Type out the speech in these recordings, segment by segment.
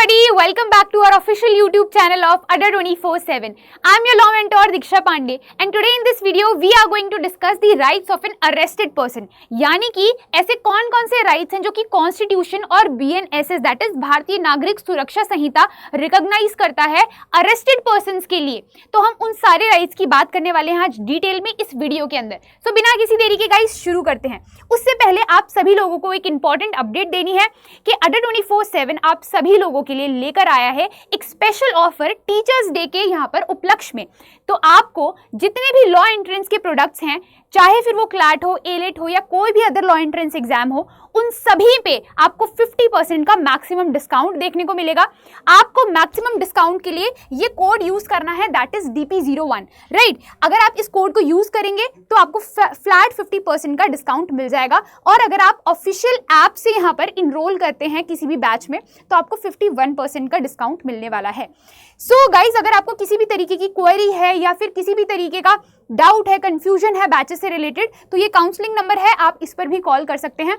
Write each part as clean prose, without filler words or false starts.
everybody, welcome back to our official YouTube channel of Adda 24/7. I am your law mentor Diksha Pandey and today in this video we are going to discuss the rights of an arrested person. यानी कि ऐसे कौन कौन से rights हैं जो कि constitution और BNSS दैट इज भारतीय नागरिक सुरक्षा संहिता रिकॉग्नाइज करता है अरेस्टेड पर्संस के लिए। तो हम उन सारे राइट्स की बात करने वाले हैं आज डिटेल में इस वीडियो के अंदर। सो बिना किसी देरी के गाइस शुरू करते हैं। उससे पहले आप सभी लोगों को एक इंपॉर्टेंट अपडेट देनी है कि अड्डा 24/7 आप सभी लोगों के लिए लेकर आया है एक स्पेशल ऑफर टीचर्स डे के यहाँ पर उपलक्ष्य में। तो आपको जितने भी लॉ एंट्रेंस के प्रोडक्ट्स हैं, चाहे फिर वो क्लैट हो, एलेट हो या कोई भी अदर लॉ एंट्रेंस एग्जाम हो, उन सभी पे आपको 50% का मैक्सिमम डिस्काउंट देखने को मिलेगा। आपको मैक्सिमम डिस्काउंट के लिए ये कोड यूज करना है दैट इज DP01 राइट। अगर आप इस कोड को यूज करेंगे तो आपको फ्लैट 50% का डिस्काउंट मिल जाएगा और अगर आप ऑफिशियल ऐप से यहाँ पर इनरोल करते हैं किसी भी बैच में तो आपको 51% का डिस्काउंट मिलने वाला है। सो गाइज, अगर आपको किसी भी तरीके की क्वेरी है या फिर किसी भी तरीके का डाउट है, कंफ्यूजन है बैचेस से रिलेटेड, तो ये काउंसलिंग नंबर है, आप इस पर भी कॉल कर सकते हैं।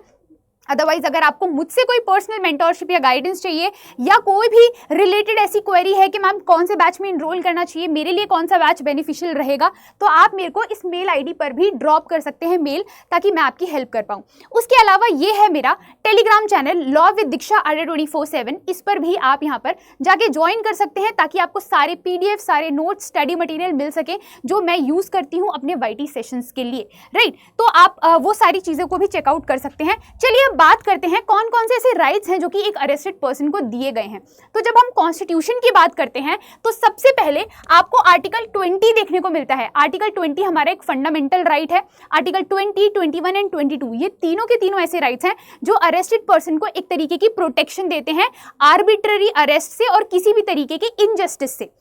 अदरवाइज अगर आपको मुझसे कोई पर्सनल मेंटोरशिप या गाइडेंस चाहिए या कोई भी रिलेटेड ऐसी क्वेरी है कि मैम कौन से बैच में इनरोल करना चाहिए, मेरे लिए कौन सा बैच बेनिफिशियल रहेगा, तो आप मेरे को इस मेल आईडी पर भी ड्रॉप कर सकते हैं मेल, ताकि मैं आपकी हेल्प कर पाऊँ। उसके अलावा ये है मेरा टेलीग्राम चैनल लॉ विद दीक्षा अड्डा 24/7, इस पर भी आप यहाँ पर जाके ज्वाइन कर सकते हैं ताकि आपको सारे PDF, सारे नोट्स, स्टडी मटीरियल मिल सके जो मैं यूज़ करती हूँ अपने YT सेशंस के लिए राइट। तो आप वो सारी चीज़ों को भी चेकआउट कर सकते हैं। चलिए बात करते हैं कौन कौन से ऐसे राइट्स हैं जो कि एक अरेस्टेड पर्सन को दिए गए हैं। तो जब हम कॉन्स्टिट्यूशन की बात करते हैं तो सबसे पहले आपको आर्टिकल 20 देखने को मिलता है। आर्टिकल 20 हमारा एक फंडामेंटल राइट है। आर्टिकल 20, 21 एंड 22 ये तीनों के तीनों ऐसे राइट्स हैं जो अरेस्टेड पर्सन को एक तरीके की प्रोटेक्शन देते हैं आर्बिट्ररी अरेस्ट से और किसी भी तरीके की इनजस्टिस से।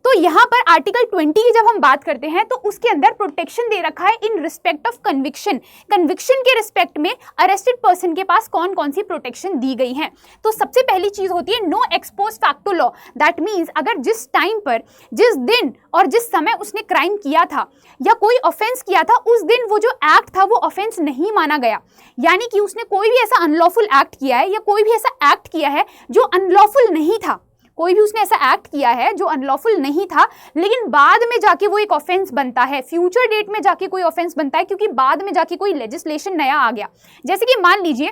तो यहाँ पर आर्टिकल 20 की जब हम बात करते हैं तो उसके अंदर प्रोटेक्शन दे रखा है in respect of conviction. Conviction के रिस्पेक्ट में अरेस्टेड पर्सन के पास कौन कौन सी प्रोटेक्शन दी गई है। तो सबसे पहली चीज होती है no ex post facto law. That means अगर जिस टाइम पर, जिस दिन और जिस समय उसने क्राइम किया था या कोई ऑफेंस किया था, उस दिन वो जो एक्ट था वो ऑफेंस नहीं माना गया, यानी कि उसने कोई भी ऐसा अनलॉफुल एक्ट किया है या कोई भी ऐसा एक्ट किया है जो अनलॉफुल नहीं था, कोई भी उसने ऐसा एक्ट किया है जो अनलॉफुल नहीं था लेकिन बाद में जाके वो एक ऑफेंस बनता है, फ्यूचर डेट में जाके कोई ऑफेंस बनता है क्योंकि बाद में जाके कोई लेजिस्लेशन नया आ गया। जैसे कि मान लीजिए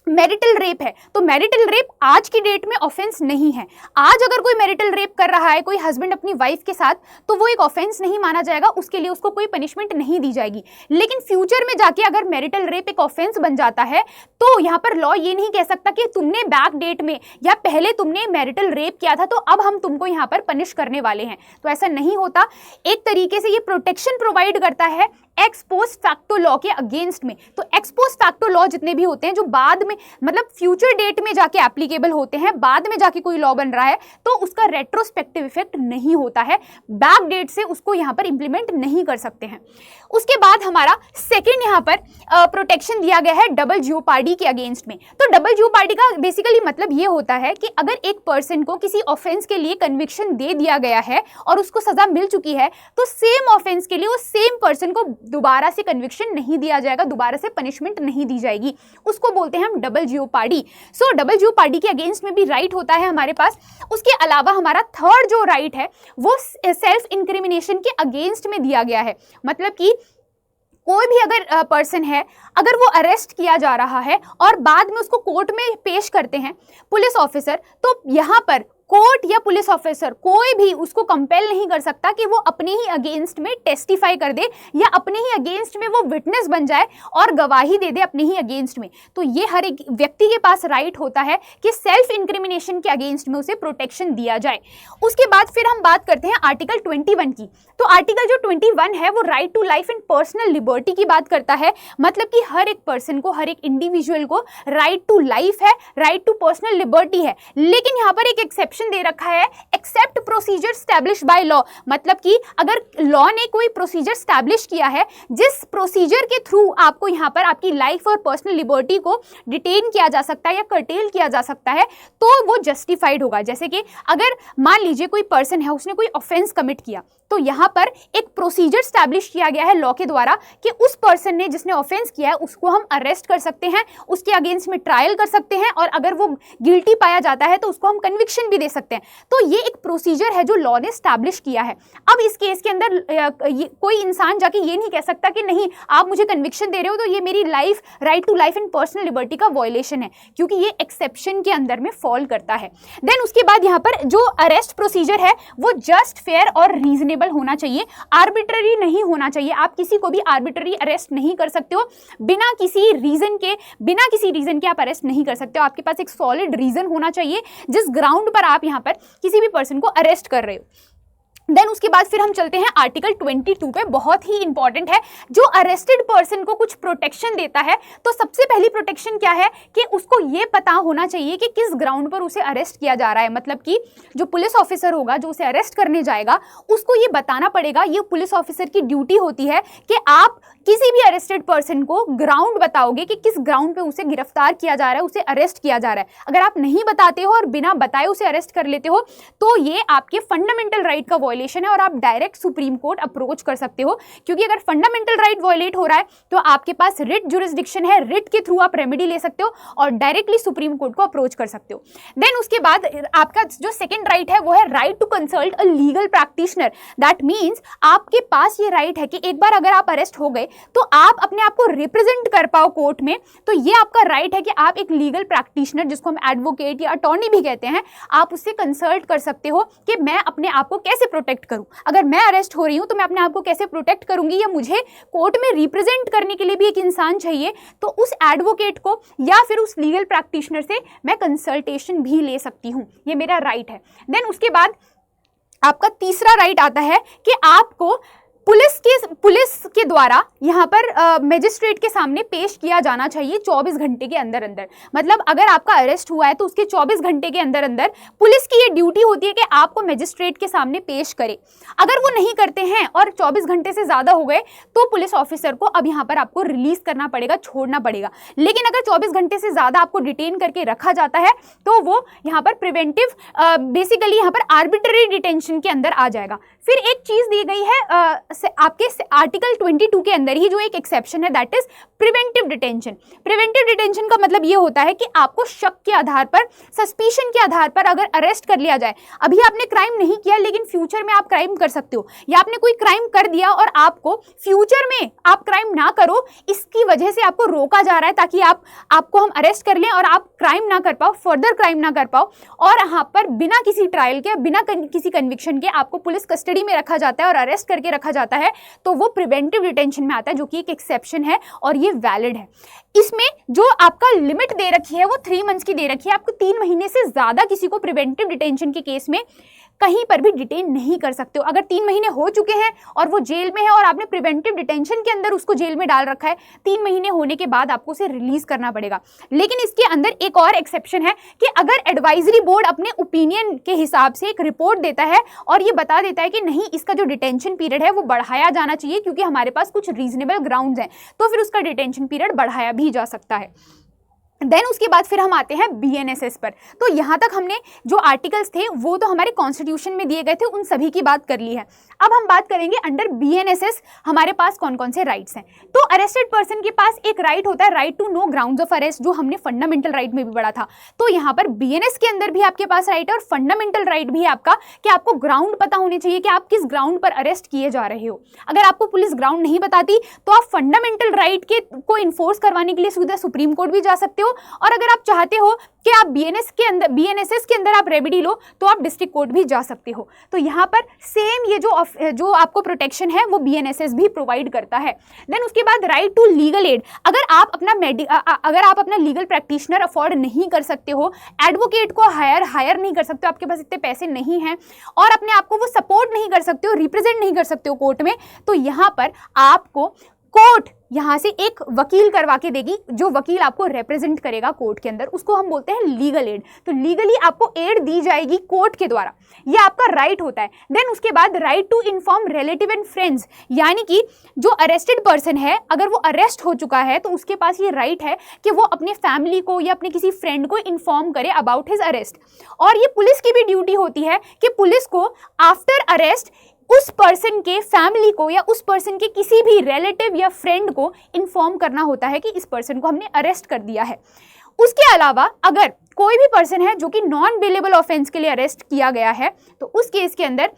मैरिटल रेप है, तो मैरिटल रेप आज की डेट में ऑफेंस नहीं है। आज अगर कोई मैरिटल रेप कर रहा है कोई हस्बैंड अपनी वाइफ के साथ, तो वो एक ऑफेंस नहीं माना जाएगा, उसके लिए उसको कोई पनिशमेंट नहीं दी जाएगी। लेकिन फ्यूचर में जाके अगर मैरिटल रेप एक ऑफेंस बन जाता है तो यहाँ पर लॉ ये नहीं कह सकता कि तुमने बैक डेट में या पहले तुमने मैरिटल रेप किया था तो अब हम तुमको यहाँ पर पनिश करने वाले हैं। तो ऐसा नहीं होता। एक तरीके से ये प्रोटेक्शन प्रोवाइड करता है एक्स पोस्ट फैक्टो लॉ के अगेंस्ट में। तो एक्स पोस्ट फैक्टो लॉ जितने भी होते हैं जो बाद में मतलब फ्यूचर डेट में जाके एप्लीकेबल होते हैं, बाद में जाके कोई लॉ बन रहा है तो उसका रेट्रोस्पेक्टिव इफेक्ट नहीं होता है, बैक डेट से उसको यहाँ पर इंप्लीमेंट नहीं कर सकते हैं। उसके बाद हमारा सेकेंड यहाँ पर प्रोटेक्शन दिया गया है डबल जियोपार्डी के अगेंस्ट में। तो डबल जियोपार्डी का बेसिकली मतलब ये होता है कि अगर एक पर्सन को किसी ऑफेंस के लिए कन्विक्शन दे दिया गया है और उसको सजा मिल चुकी है तो सेम ऑफेंस के लिए वो सेम पर्सन को दोबारा से कन्विक्शन नहीं दिया जाएगा, दोबारा से पनिशमेंट नहीं दी जाएगी, उसको बोलते हैं हम डबल जियोपार्डी। सो डबल जियोपार्डी के अगेंस्ट में भी राइट होता है हमारे पास। उसके अलावा हमारा थर्ड जो राइट है वो सेल्फ इंक्रिमिनेशन के अगेंस्ट में दिया गया है। मतलब कि कोई भी अगर पर्सन है, अगर वो अरेस्ट किया जा रहा है और बाद में उसको कोर्ट में पेश करते हैं पुलिस ऑफिसर, तो यहाँ पर कोर्ट या पुलिस ऑफिसर कोई भी उसको कंपेल नहीं कर सकता कि वो अपने ही अगेंस्ट में टेस्टिफाई कर दे या अपने ही अगेंस्ट में वो विटनेस बन जाए और गवाही दे दे अपने ही अगेंस्ट में। तो ये हर एक व्यक्ति के पास राइट होता है कि सेल्फ इंक्रिमिनेशन के अगेंस्ट में उसे प्रोटेक्शन दिया जाए। उसके बाद फिर हम बात करते हैं आर्टिकल 21 की। तो आर्टिकल जो 21 है वो right to life and personal liberty की बात करता है। मतलब कि हर एक पर्सन को, हर एक इंडिविजुअल को राइट टू लाइफ है, राइट टू पर्सनल लिबर्टी है। लेकिन यहाँ पर एक एक्सेप्शन एक्सेप्शन दे रखा है except procedure establish by law, मतलब कि अगर लॉ ने कोई प्रोसीजर स्टैब्लिश किया है जिस प्रोसीजर के थ्रू आपको यहाँ पर आपकी लाइफ और पर्सनल लिबर्टी को डिटेन किया जा सकता है या कर्टेल किया जा सकता है, तो वो जस्टिफाइड होगा। जैसे कि अगर मान लीजिए कोई पर्सन है, उसने कोई ऑफेंस कमिट किया, तो यहाँ पर एक प्रोसीजर स्टैब्लिश किया गया है लॉ के द्वारा कि उस पर्सन ने जिसने ऑफेंस किया है उसको हम अरेस्ट कर सकते हैं, उसके अगेंस्ट में ट्रायल कर सकते हैं, और अगर वो गिल्टी पाया जाता है तो उसको हम कन्विक्शन भी दे सकते हैं। तो ये एक प्रोसीजर है जो लॉ ने स्टैब्लिश किया है। अब इस केस के अंदर कोई इंसान जाके ये नहीं कह सकता कि नहीं आप मुझे कन्विक्शन दे रहे हो तो ये मेरी life, right to life and personal liberty का वायलेशन है, क्योंकि ये एक्सेप्शन के अंदर में फॉल करता है। देन उसके बाद यहाँ पर जो अरेस्ट प्रोसीजर है वो जस्ट, फेयर और रीजनेबल होना चाहिए, आर्बिट्ररी नहीं होना चाहिए। आप किसी को भी आर्बिट्ररी अरेस्ट नहीं कर सकते हो, बिना किसी रीजन के आप अरेस्ट नहीं कर सकते हो। आपके पास एक सॉलिड रीजन होना चाहिए जिस ग्राउंड पर आप यहाँ पर किसी भी पर्सन को अरेस्ट कर रहे हो। देन उसके बाद फिर हम चलते हैं आर्टिकल 22 पे, बहुत ही इंपॉर्टेंट है, जो अरेस्टेड पर्सन को कुछ प्रोटेक्शन देता है। तो सबसे पहली प्रोटेक्शन क्या है कि उसको ये पता होना चाहिए कि किस ग्राउंड पर उसे अरेस्ट किया जा रहा है। मतलब कि जो पुलिस ऑफिसर होगा जो उसे अरेस्ट करने जाएगा, उसको ये बताना पड़ेगा, ये पुलिस ऑफिसर की ड्यूटी होती है कि आप किसी भी अरेस्टेड पर्सन को ग्राउंड बताओगे कि किस ग्राउंड पे उसे गिरफ्तार किया जा रहा है, उसे अरेस्ट किया जा रहा है। अगर आप नहीं बताते हो और बिना बताए उसे अरेस्ट कर लेते हो तो ये आपके फंडामेंटल राइट का वायलेशन है और आप डायरेक्ट सुप्रीम कोर्ट अप्रोच कर सकते हो, क्योंकि अगर फंडामेंटल राइट वायलेट हो रहा है तो आपके पास रिट जुरिस्डिक्शन है, रिट के थ्रू आप रेमेडी ले सकते हो और डायरेक्टली सुप्रीम कोर्ट को अप्रोच कर सकते हो। देन उसके बाद आपका जो सेकंड राइट है वो है right to consult a legal practitioner. That means आपके पास ये राइट है कि एक बार अगर आप अरेस्ट हो गए तो आप अपने आप को रिप्रेजेंट कर पाओ कोर्ट में, तो ये आपका राइट है कि आप एक लीगल प्रैक्टिशनर, जिसको हम एडवोकेट या अटॉर्नी भी कहते हैं, आप उससे कंसल्ट कर सकते हो कि मैं अपने आप को कैसे प्रोटेक्ट करूं। अगर मैं अरेस्ट हो रही हूं तो मैं अपने आप को कैसे प्रोटेक्ट करूंगी, या मुझे कोर्ट में रिप्रेजेंट करने के लिए भी एक इंसान चाहिए, तो उस एडवोकेट को या फिर उस लीगल प्रैक्टिशनर से मैं कंसल्टेशन भी ले सकती हूं। ये मेरा राइट है। देन उसके बाद आपका तीसरा राइट आता है कि आपको पुलिस के द्वारा यहाँ पर मजिस्ट्रेट के सामने पेश किया जाना चाहिए 24 घंटे के अंदर अंदर। मतलब अगर आपका अरेस्ट हुआ है तो उसके 24 घंटे के अंदर अंदर पुलिस की ये ड्यूटी होती है कि आपको मजिस्ट्रेट के सामने पेश करे। अगर वो नहीं करते हैं और 24 घंटे से ज़्यादा हो गए तो पुलिस ऑफिसर को अब यहाँ पर आपको रिलीज करना पड़ेगा, छोड़ना पड़ेगा। लेकिन अगर 24 घंटे से ज़्यादा आपको डिटेन करके रखा जाता है तो वो यहाँ पर प्रिवेंटिव, बेसिकली यहाँ पर आर्बिट्ररी डिटेंशन के अंदर आ जाएगा। फिर एक चीज़ दी गई है आपके आर्टिकल 22 के अंदर ही, जो एक एक्सेप्शन है, that is preventive detention. Preventive detention का मतलब ये होता है कि आपको शक के आधार पर, सस्पिशन के आधार पर अगर अरेस्ट कर लिया जाए, अभी आपने क्राइम नहीं किया लेकिन फ्यूचर में आप क्राइम कर सकते हो, या आपने कोई क्राइम कर दिया और आपको फ्यूचर में आप क्राइम ना करो, इसकी वजह से आपको रोका जा रहा है ताकि आपको हम अरेस्ट कर लें और आप क्राइम ना कर पाओ, फर्दर क्राइम ना कर पाओ, और यहाँ पर बिना किसी ट्रायल के, बिना किसी कन्विक्शन के आपको पुलिस कस्टडी में रखा जाता है और अरेस्ट करके रखा जाता है, तो वो प्रिवेंटिव डिटेंशन में आता है, जो कि एक एक्सेप्शन है और ये वैलिड है। इसमें जो आपका लिमिट दे रखी है वो 3 मंथ्स की दे रखी है। आपको 3 महीने से ज्यादा किसी को प्रिवेंटिव डिटेंशन के केस में कहीं पर भी डिटेन नहीं कर सकते हो। अगर 3 महीने हो चुके हैं और वो जेल में है और आपने प्रिवेंटिव डिटेंशन के अंदर उसको जेल में डाल रखा है, 3 महीने होने के बाद आपको उसे रिलीज करना पड़ेगा। लेकिन इसके अंदर एक और एक्सेप्शन है कि अगर एडवाइजरी बोर्ड अपने ओपिनियन के हिसाब से एक रिपोर्ट देता है और ये बता देता है कि नहीं, इसका जो डिटेंशन पीरियड है वो बढ़ाया जाना चाहिए क्योंकि हमारे पास कुछ रीजनेबल ग्राउंड्स हैं, तो फिर उसका डिटेंशन पीरियड बढ़ाया भी जा सकता है। देन उसके बाद फिर हम आते हैं BNSS पर। तो यहाँ तक हमने जो आर्टिकल्स थे वो तो हमारे कॉन्स्टिट्यूशन में दिए गए थे, उन सभी की बात कर ली है। अब हम बात करेंगे अंडर BNSS हमारे पास कौन कौन से राइट्स हैं। तो अरेस्टेड पर्सन के पास एक राइट होता है, right to know grounds of arrest, जो हमने फंडामेंटल राइट में भी पढ़ा था। तो यहाँ पर BNS के अंदर भी आपके पास राइट है और फंडामेंटल राइट भी है आपका कि आपको ग्राउंड पता होने चाहिए कि आप किस ग्राउंड पर अरेस्ट किए जा रहे हो। अगर आपको पुलिस ग्राउंड नहीं बताती तो आप फंडामेंटल राइट के को इन्फोर्स करवाने के लिए सीधा सुप्रीम कोर्ट भी जा सकते हो, और अगर आप चाहते हो कि आप BNSS के अंदर आप रेमेडी लो तो आप डिस्ट्रिक्ट कोर्ट भी जा सकते हो। तो यहाँ पर सेम ये जो आपको प्रोटेक्शन है वो BNSS भी प्रोवाइड करता है। देन उसके बाद राइट टू लीगल एड। अगर आप अपना लीगल प्रैक्टिशनर अफोर्ड नहीं कर सकते हो, एडवोकेट को हायर नहीं कर सकते हो, आपके पास इतने पैसे नहीं हैं और अपने आप को वो सपोर्ट नहीं कर सकते हो, रिप्रेजेंट नहीं कर सकते हो कोर्ट में, तो यहाँ पर आपको कोर्ट यहाँ से एक वकील करवा के देगी, जो वकील आपको रिप्रेजेंट करेगा कोर्ट के अंदर, उसको हम बोलते हैं लीगल एड। तो लीगली आपको एड दी जाएगी कोर्ट के द्वारा, ये आपका राइट होता है। देन उसके बाद right to inform relative and friends, यानी कि जो अरेस्टेड पर्सन है अगर वो अरेस्ट हो चुका है तो उसके पास ये राइट है कि वो अपने फैमिली को या अपने किसी फ्रेंड को इन्फॉर्म करे अबाउट हिज अरेस्ट। और ये पुलिस की भी ड्यूटी होती है कि पुलिस को आफ्टर अरेस्ट उस पर्सन के फैमिली को या उस पर्सन के किसी भी रिलेटिव या फ्रेंड को इन्फॉर्म करना होता है कि इस पर्सन को हमने अरेस्ट कर दिया है। उसके अलावा अगर कोई भी पर्सन है जो कि नॉन बेलेबल ऑफेंस के लिए अरेस्ट किया गया है तो उस केस के अंदर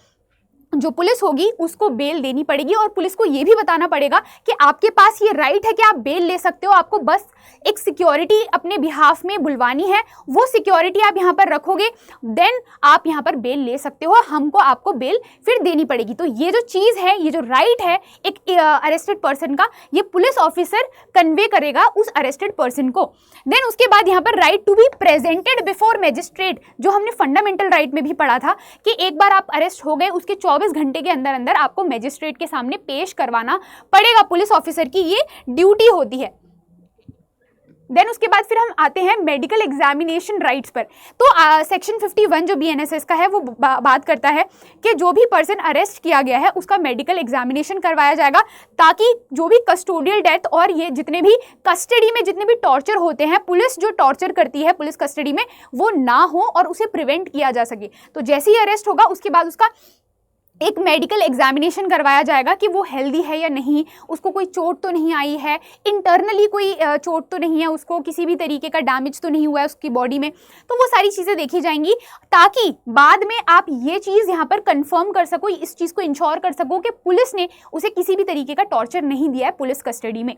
जो पुलिस होगी उसको बेल देनी पड़ेगी, और पुलिस को ये भी बताना पड़ेगा कि आपके पास ये राइट है कि आप बेल ले सकते हो, आपको बस एक सिक्योरिटी अपने बिहाफ में बुलवानी है, वो सिक्योरिटी आप यहाँ पर रखोगे, देन आप यहाँ पर बेल ले सकते हो, हमको आपको बेल फिर देनी पड़ेगी। तो ये जो चीज़ है, ये जो राइट है एक अरेस्टेड पर्सन का, ये पुलिस ऑफिसर कन्वे करेगा उस अरेस्टेड पर्सन को। देन उसके बाद यहाँ पर right to be presented before magistrate, जो हमने फंडामेंटल राइट में भी पढ़ा था कि एक बार आप अरेस्ट हो गए उसके 24 घंटे के अंदर अंदर आपको मैजिस्ट्रेट के सामने पेश करवाना पड़ेगा, पुलिस ऑफिसर की ये ड्यूटी होती है। देन उसके बाद फिर हम आते हैं मेडिकल एग्जामिनेशन राइट्स पर। तो सेक्शन 51 जो BNSS का है वो बात करता है कि जो भी पर्सन अरेस्ट किया गया है उसका मेडिकल एग्जामिनेशन करवाया जाएगा, ताकि जो भी कस्टोडियल डेथ और ये जितने भी कस्टडी में जितने भी टॉर्चर होते हैं, पुलिस जो टॉर्चर करती है पुलिस कस्टडी में, वो ना हो और उसे प्रिवेंट किया जा सके। तो जैसे ही अरेस्ट होगा उसके बाद उसका एक मेडिकल एग्जामिनेशन करवाया जाएगा कि वो हेल्दी है या नहीं, उसको कोई चोट तो नहीं आई है, इंटरनली कोई चोट तो नहीं है, उसको किसी भी तरीके का डैमेज तो नहीं हुआ है उसकी बॉडी में। तो वो सारी चीज़ें देखी जाएंगी ताकि बाद में आप ये चीज़ यहाँ पर कंफर्म कर सको, इस चीज़ को इंश्योर कर सको कि पुलिस ने उसे किसी भी तरीके का टॉर्चर नहीं दिया है पुलिस कस्टडी में।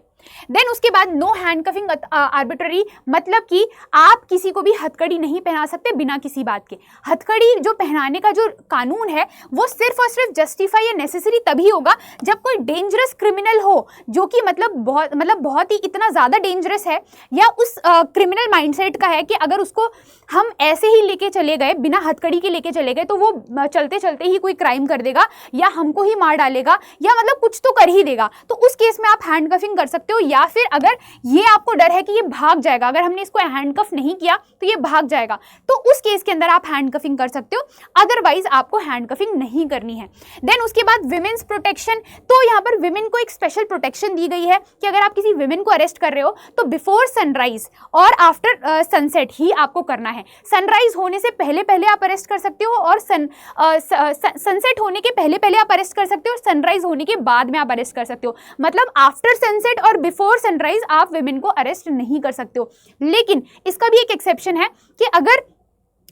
देन उसके बाद नो हैंडकफिंग आर्बिट्ररी, मतलब कि आप किसी को भी हथकड़ी नहीं पहना सकते बिना किसी बात के। हथकड़ी जो पहनाने का जो कानून है वो सिर्फ और सिर्फ जस्टिफाई या नेसेसरी तभी होगा जब कोई डेंजरस क्रिमिनल हो, जो कि बहुत ही इतना ज़्यादा डेंजरस है या उस क्रिमिनल माइंडसेट का है कि अगर उसको हम ऐसे ही लेके चले गए, बिना हथकड़ी के लेके चले गए, तो वो चलते चलते ही कोई क्राइम कर देगा या हमको ही मार डालेगा या मतलब कुछ तो कर ही देगा। तो उस केस में आप हैंडकफिंग कर सकते हो, या फिर अगर ये आपको डर है कि ये भाग जाएगा, अगर हमने इसको हैंडकफ नहीं किया तो ये भाग जाएगा, तो उस केस के अंदर आप हैंडकफिंग कर सकते हो, अदरवाइज आपको हैंडकफिंग नहीं करनी है। देन उसके बाद विमेन्स प्रोटेक्शन, तो यहाँ पर विमेन को एक स्पेशल प्रोटेक्शन दी गई है कि अगर आप किसी विमेन को अरेस्ट कर रहे हो तो बिफोर सनराइज और आफ्टर सनसेट ही आपको करना है। सनराइज होने से पहले पहले आप अरेस्ट कर सकते हो और सनसेट होने के पहले पहले आप अरेस्ट कर सकते हो और सनराइज होने के बाद में आप अरेस्ट कर सकते हो। मतलब आफ्टर सनसेट और बिफोर सनराइज आप विमेन को अरेस्ट नहीं कर सकते हो। लेकिन इसका भी एक एक्सेप्शन है कि अगर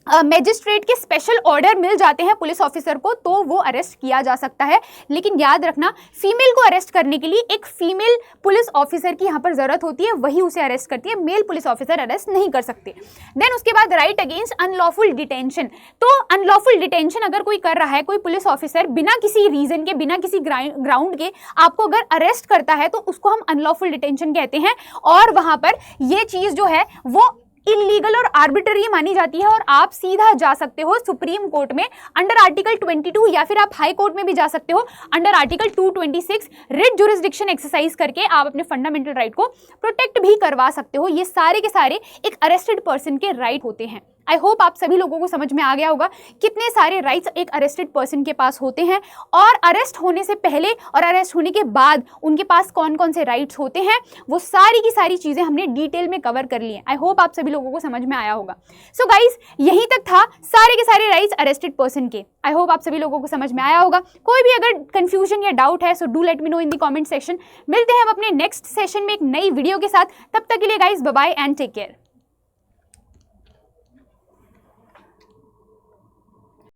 मैजिस्ट्रेट के स्पेशल ऑर्डर मिल जाते हैं पुलिस ऑफिसर को तो वो अरेस्ट किया जा सकता है। लेकिन याद रखना, फीमेल को अरेस्ट करने के लिए एक फीमेल पुलिस ऑफिसर की यहाँ पर ज़रूरत होती है, वही उसे अरेस्ट करती है, मेल पुलिस ऑफिसर अरेस्ट नहीं कर सकते। देन उसके बाद राइट अगेंस्ट अनलॉफुल डिटेंशन, तो अनलॉफुल डिटेंशन अगर कोई कर रहा है, कोई पुलिस ऑफिसर बिना किसी रीज़न के, बिना किसी ग्राउंड के आपको अगर अरेस्ट करता है तो उसको हम अनलॉफुल डिटेंशन कहते हैं, और वहाँ पर ये चीज़ जो है वो इलीगल और आर्बिट्ररी मानी जाती है और आप सीधा जा सकते हो सुप्रीम कोर्ट में अंडर आर्टिकल 22, या फिर आप हाई कोर्ट में भी जा सकते हो under article 226, writ jurisdiction exercise करके आप अपने फंडामेंटल राइट को प्रोटेक्ट भी करवा सकते हो। ये सारे के सारे एक अरेस्टेड पर्सन के राइट होते हैं। आई होप आप सभी लोगों को समझ में आ गया होगा कितने सारे राइट्स एक अरेस्टेड पर्सन के पास होते हैं, और अरेस्ट होने से पहले और अरेस्ट होने के बाद उनके पास कौन कौन से राइट्स होते हैं, वो सारी की सारी चीज़ें हमने डिटेल में कवर कर ली हैं। आई होप आप सभी लोगों को समझ में आया होगा। सो गाइज, यहीं तक था सारे के सारे राइट्स अरेस्टेड पर्सन के। आई होप आप सभी लोगों को समझ में आया होगा। कोई भी अगर कंफ्यूजन या डाउट है so do let me know in the comment section. मिलते हैं हम अपने नेक्स्ट सेशन में एक नई वीडियो के साथ। तब तक के लिए guys, bye bye and take care.